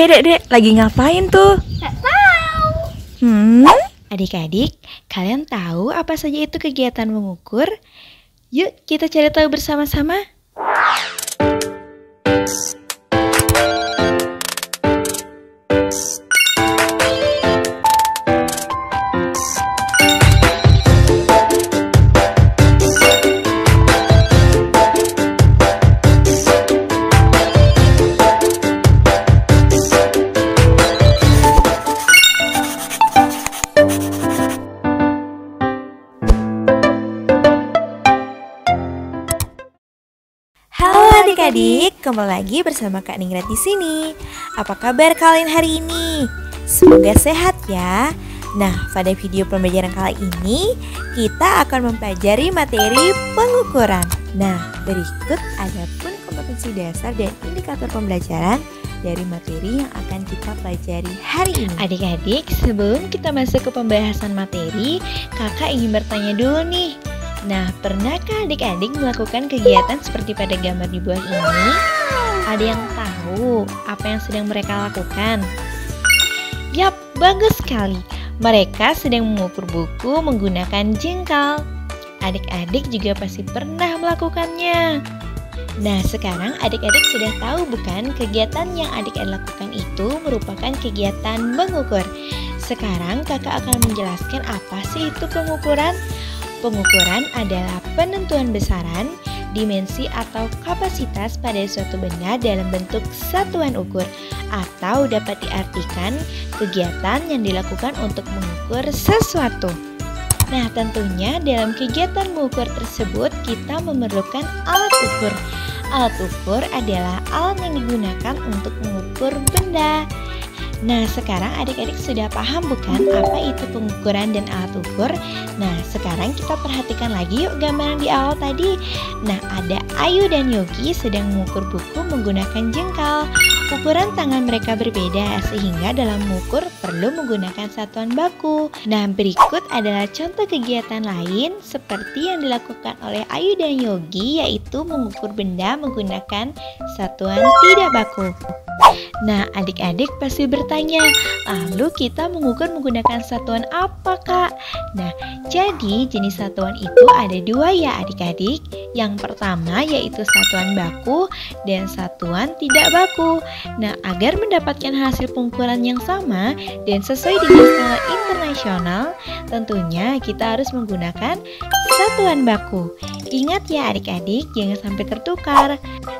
Dek, lagi ngapain tuh? Gak tahu. Adik-adik, kalian tahu apa saja itu kegiatan mengukur? Yuk kita cari tahu bersama-sama. Halo adik-adik, kembali lagi bersama Kak Ningrat di sini. Apa kabar kalian hari ini? Semoga sehat ya. Nah, pada video pembelajaran kali ini kita akan mempelajari materi pengukuran. Nah, berikut adapun kompetensi dasar dan indikator pembelajaran dari materi yang akan kita pelajari hari ini. Adik-adik, sebelum kita masuk ke pembahasan materi, kakak ingin bertanya dulu nih. Nah, pernahkah adik-adik melakukan kegiatan seperti pada gambar di bawah ini? Ada yang tahu apa yang sedang mereka lakukan? Yap, bagus sekali. Mereka sedang mengukur buku menggunakan jengkal. Adik-adik juga pasti pernah melakukannya. Nah, sekarang adik-adik sudah tahu bukan kegiatan yang adik-adik lakukan itu merupakan kegiatan mengukur. Sekarang kakak akan menjelaskan apa sih itu pengukuran. Pengukuran adalah penentuan besaran, dimensi atau kapasitas pada suatu benda dalam bentuk satuan ukur, atau dapat diartikan kegiatan yang dilakukan untuk mengukur sesuatu. Nah, tentunya dalam kegiatan mengukur tersebut kita memerlukan alat ukur. Alat ukur adalah alat yang digunakan untuk mengukur benda. Nah, sekarang adik-adik sudah paham bukan apa itu pengukuran dan alat ukur? Nah, sekarang kita perhatikan lagi yuk gambaran di awal tadi. Nah, ada Ayu dan Yogi sedang mengukur buku menggunakan jengkal. Ukuran tangan mereka berbeda sehingga dalam mengukur perlu menggunakan satuan baku. Nah, berikut adalah contoh kegiatan lain seperti yang dilakukan oleh Ayu dan Yogi, yaitu mengukur benda menggunakan satuan tidak baku. Nah, adik-adik pasti bertanya, lalu kita mengukur menggunakan satuan apa, Kak? Nah, jadi jenis satuan itu ada dua ya adik-adik. Yang pertama yaitu satuan baku dan satuan tidak baku. Nah, agar mendapatkan hasil pengukuran yang sama dan sesuai dengan skala internasional, tentunya kita harus menggunakan satuan baku. Ingat ya adik-adik, jangan sampai tertukar.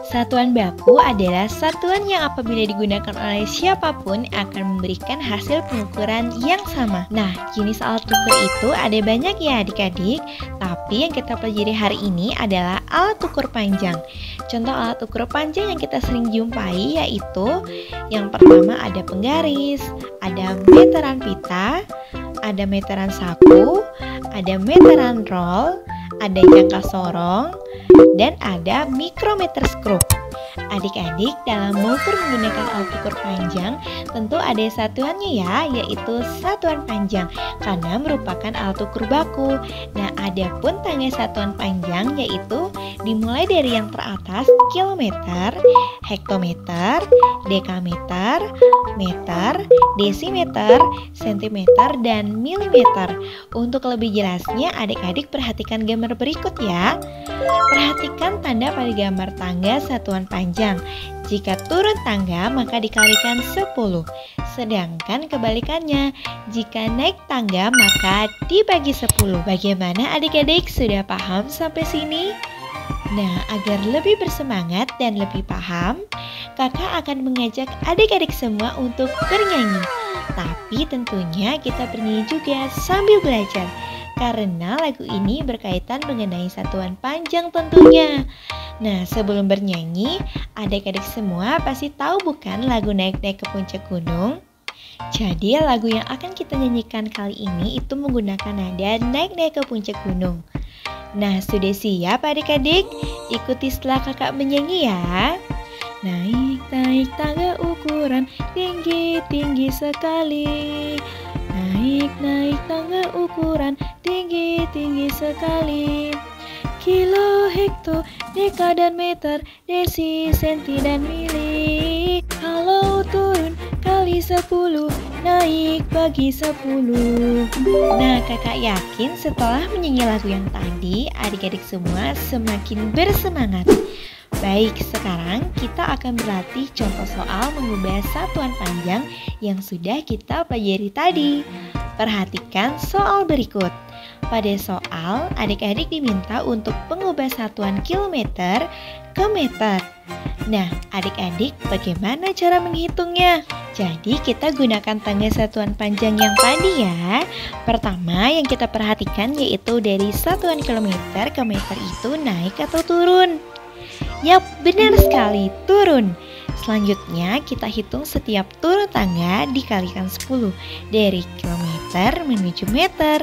Satuan baku adalah satuan yang apabila digunakan oleh siapapun akan memberikan hasil pengukuran yang sama. Nah, jenis alat ukur itu ada banyak ya adik-adik, tapi yang kita pelajari hari ini adalah alat ukur panjang. Contoh alat ukur panjang yang kita sering jumpai yaitu yang pertama ada penggaris, ada meteran pita, ada meteran saku, ada meteran roll, ada jangka sorong, dan ada mikrometer skrup. Adik-adik dalam mengukur menggunakan alat ukur panjang tentu ada satuannya ya, yaitu satuan panjang karena merupakan alat ukur baku. Nah, ada pun tangga satuan panjang yaitu dimulai dari yang teratas kilometer, hektometer, dekameter, meter, desimeter, sentimeter, dan milimeter. Untuk lebih jelasnya adik-adik perhatikan gambar berikut ya. Perhatikan tanda pada gambar tangga satuan panjang. Jika turun tangga maka dikalikan 10. Sedangkan kebalikannya, jika naik tangga maka dibagi 10. Bagaimana adik-adik, sudah paham sampai sini? Nah, agar lebih bersemangat dan lebih paham, kakak akan mengajak adik-adik semua untuk bernyanyi. Tapi tentunya kita bernyanyi juga sambil belajar, karena lagu ini berkaitan mengenai satuan panjang tentunya. Nah, sebelum bernyanyi, adik-adik semua pasti tahu bukan lagu Naik-Naik ke Puncak Gunung? Jadi lagu yang akan kita nyanyikan kali ini itu menggunakan nada Naik-Naik ke Puncak Gunung. Nah, sudah siap adik-adik? Ikuti setelah kakak menyanyi ya. Naik-naik tangga ukuran tinggi-tinggi sekali. Naik-naik tangga ukuran tinggi-tinggi sekali. Kilo, hekto, deka dan meter, desi, senti dan mili. Kalau turun 10 naik bagi 10. Nah, kakak yakin setelah menyanyi lagu yang tadi, adik-adik semua semakin bersemangat. Baik, sekarang kita akan berlatih contoh soal mengubah satuan panjang yang sudah kita pelajari tadi. Perhatikan soal berikut. Pada soal, adik-adik diminta untuk mengubah satuan kilometer ke meter. Nah, adik-adik bagaimana cara menghitungnya? Jadi kita gunakan tangga satuan panjang yang tadi ya. Pertama yang kita perhatikan yaitu dari satuan kilometer ke meter itu naik atau turun. Yap, benar sekali, turun. Selanjutnya kita hitung setiap turun tangga dikalikan 10 dari kilometer menuju meter.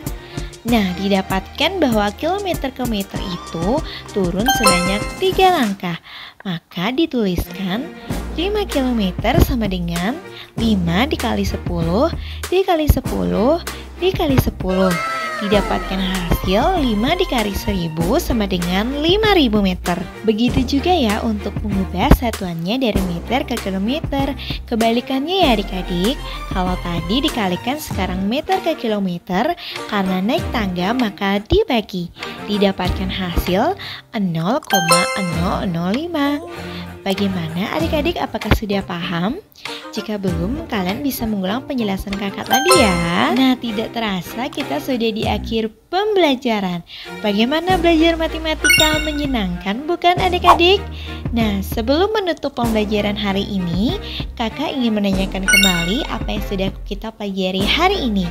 Nah, didapatkan bahwa kilometer ke meter itu turun sebanyak 3 langkah. Maka dituliskan 5 km sama dengan 5 dikali 10 dikali 10 dikali 10. Didapatkan hasil 5 dikali 1000 sama dengan 5000 meter. Begitu juga ya untuk mengubah satuannya dari meter ke kilometer. Kebalikannya ya adik-adik, kalau tadi dikalikan sekarang meter ke kilometer, karena naik tangga maka dibagi. Didapatkan hasil 0,005. Bagaimana adik-adik, apakah sudah paham? Jika belum, kalian bisa mengulang penjelasan kakak tadi ya. Nah, tidak terasa kita sudah di akhir pembelajaran. Bagaimana belajar matematika menyenangkan bukan adik-adik? Nah, sebelum menutup pembelajaran hari ini, kakak ingin menanyakan kembali apa yang sudah kita pelajari hari ini.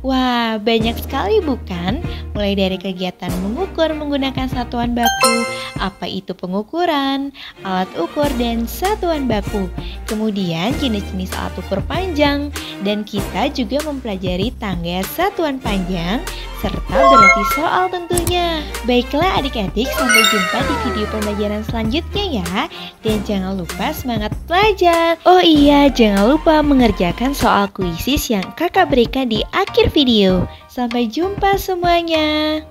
Wah, banyak sekali bukan? Mulai dari kegiatan mengukur menggunakan satuan baku, apa itu pengukuran, alat ukur, dan satuan baku. Kemudian jenis-jenis alat ukur panjang, dan kita juga mempelajari tangga satuan panjang, serta berarti soal tentunya. Baiklah adik-adik, sampai jumpa di video pembelajaran selanjutnya ya. Dan jangan lupa semangat belajar. Oh iya, jangan lupa mengerjakan soal kuisis yang kakak berikan di akhir video. Sampai jumpa semuanya.